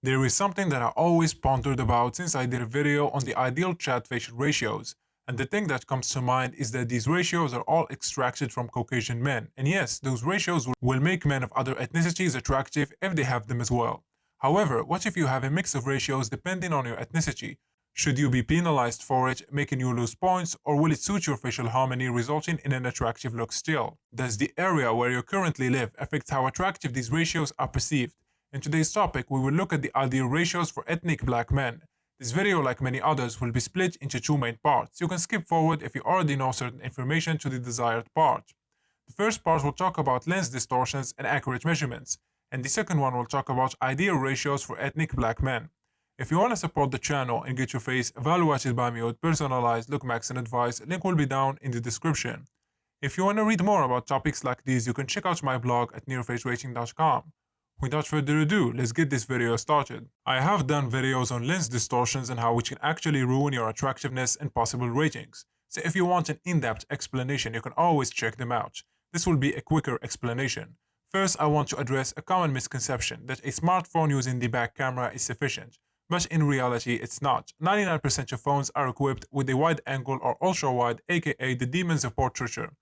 There is something that I always pondered about since I did a video on the ideal chat facial ratios, and the thing that comes to mind is that these ratios are all extracted from Caucasian men, and yes, those ratios will make men of other ethnicities attractive if they have them as well. However, what if you have a mix of ratios depending on your ethnicity? Should you be penalized for it, making you lose points, or will it suit your facial harmony, resulting in an attractive look still? Does the area where you currently live affect how attractive these ratios are perceived? In today's topic, we will look at the ideal ratios for ethnic black men. This video, like many others, will be split into two main parts. You can skip forward if you already know certain information to the desired part. The first part will talk about lens distortions and accurate measurements, and the second one will talk about ideal ratios for ethnic black men. If you want to support the channel and get your face evaluated by me with personalized look max and advice, link will be down in the description. If you want to read more about topics like these, you can check out my blog at nerofacerating.com. Without further ado, let's get this video started. I have done videos on lens distortions and how it can actually ruin your attractiveness and possible ratings. So if you want an in-depth explanation, you can always check them out. This will be a quicker explanation. First, I want to address a common misconception that a smartphone using the back camera is sufficient. But in reality, it's not. 99% of phones are equipped with a wide angle or ultra wide, aka the demons of portraiture.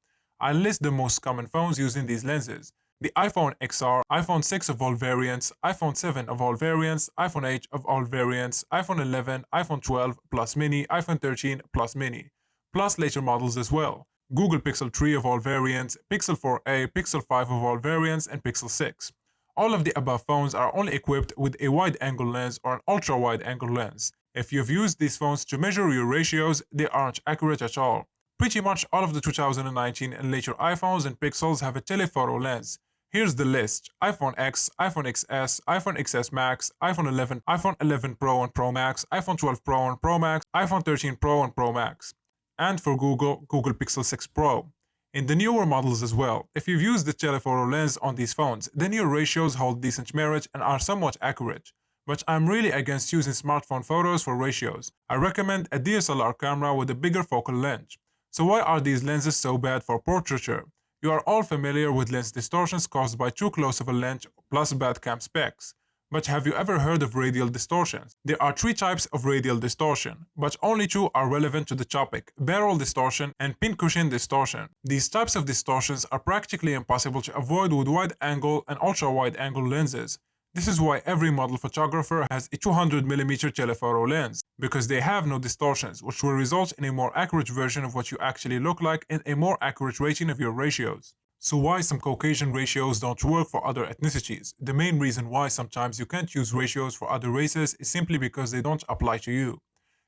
I'll list the most common phones using these lenses. The iPhone XR, iPhone 6 of all variants, iPhone 7 of all variants, iPhone 8 of all variants, iPhone 11, iPhone 12 plus mini, iPhone 13 plus mini, plus later models as well. Google Pixel 3 of all variants, Pixel 4a, Pixel 5 of all variants, and Pixel 6. All of the above phones are only equipped with a wide-angle lens or an ultra-wide-angle lens. If you've used these phones to measure your ratios, they aren't accurate at all. Pretty much all of the 2019 and later iPhones and Pixels have a telephoto lens. Here's the list: iPhone X, iPhone XS, iPhone XS Max, iPhone 11, iPhone 11 Pro and Pro Max, iPhone 12 Pro and Pro Max, iPhone 13 Pro and Pro Max. And for Google, Google Pixel 6 Pro. In the newer models as well, if you've used the telephoto lens on these phones, then your ratios hold decent merit and are somewhat accurate. But I'm really against using smartphone photos for ratios. I recommend a DSLR camera with a bigger focal length. So why are these lenses so bad for portraiture? You are all familiar with lens distortions caused by too close of a lens plus bad cam specs. But have you ever heard of radial distortions? There are three types of radial distortion, but only two are relevant to the topic: barrel distortion and pincushion distortion. These types of distortions are practically impossible to avoid with wide-angle and ultra-wide-angle lenses. This is why every model photographer has a 200mm telephoto lens, because they have no distortions, which will result in a more accurate version of what you actually look like and a more accurate rating of your ratios. So why some Caucasian ratios don't work for other ethnicities? The main reason why sometimes you can't use ratios for other races is simply because they don't apply to you.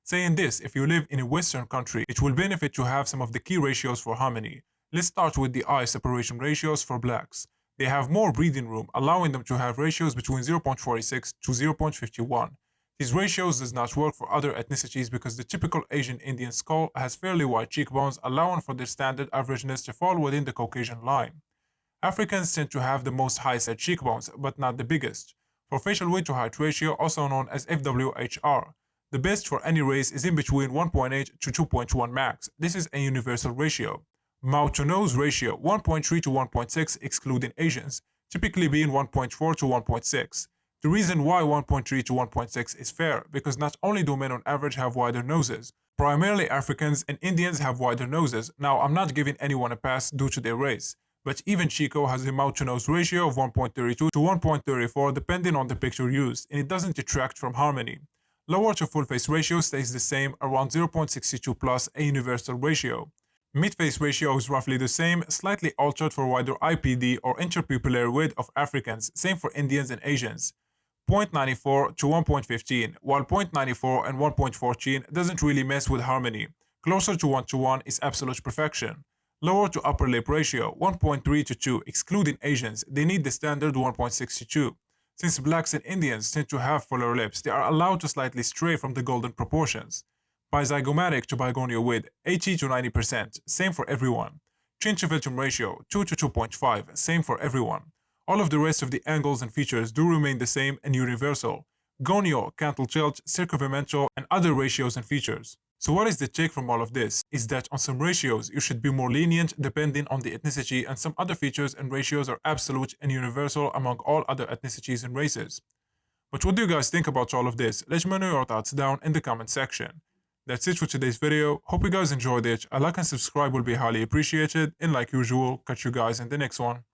Saying this, if you live in a Western country, it will benefit to have some of the key ratios for harmony. Let's start with the eye separation ratios for blacks. They have more breathing room, allowing them to have ratios between 0.46 to 0.51. These ratios does not work for other ethnicities because the typical Asian Indian skull has fairly wide cheekbones, allowing for their standard averageness to fall within the Caucasian line. Africans tend to have the most high-set cheekbones, but not the biggest. For facial weight to height ratio, also known as FWHR, the best for any race is in between 1.8 to 2.1 max. This is a universal ratio. Mouth to nose ratio 1.3 to 1.6 excluding Asians, typically being 1.4 to 1.6. The reason why 1.3 to 1.6 is fair, because not only do men on average have wider noses, primarily Africans and Indians have wider noses. Now, I'm not giving anyone a pass due to their race, but even Chico has a mouth to nose ratio of 1.32 to 1.34 depending on the picture used, and it doesn't detract from harmony. Lower to full face ratio stays the same, around 0.62 plus, a universal ratio. Mid-face ratio is roughly the same, slightly altered for wider IPD or interpupillary width of Africans, same for Indians and Asians. 0.94 to 1.15, while 0.94 and 1.14 doesn't really mess with harmony. Closer to 1 to 1 is absolute perfection. Lower to upper lip ratio 1.3 to 2, excluding Asians, they need the standard 1.62. Since blacks and Indians tend to have fuller lips, they are allowed to slightly stray from the golden proportions. Bizygomatic to bigonio width 80 to 90%, same for everyone. Chin to philtrum ratio 2 to 2.5, same for everyone. All of the rest of the angles and features do remain the same and universal. Gonio, cantle tilt, circumferential, and other ratios and features. So what is the take from all of this? Is that on some ratios you should be more lenient depending on the ethnicity, and some other features and ratios are absolute and universal among all other ethnicities and races. But what do you guys think about all of this? Let me know your thoughts down in the comment section. That's it for today's video. Hope you guys enjoyed it. A like and subscribe will be highly appreciated. And like usual, catch you guys in the next one.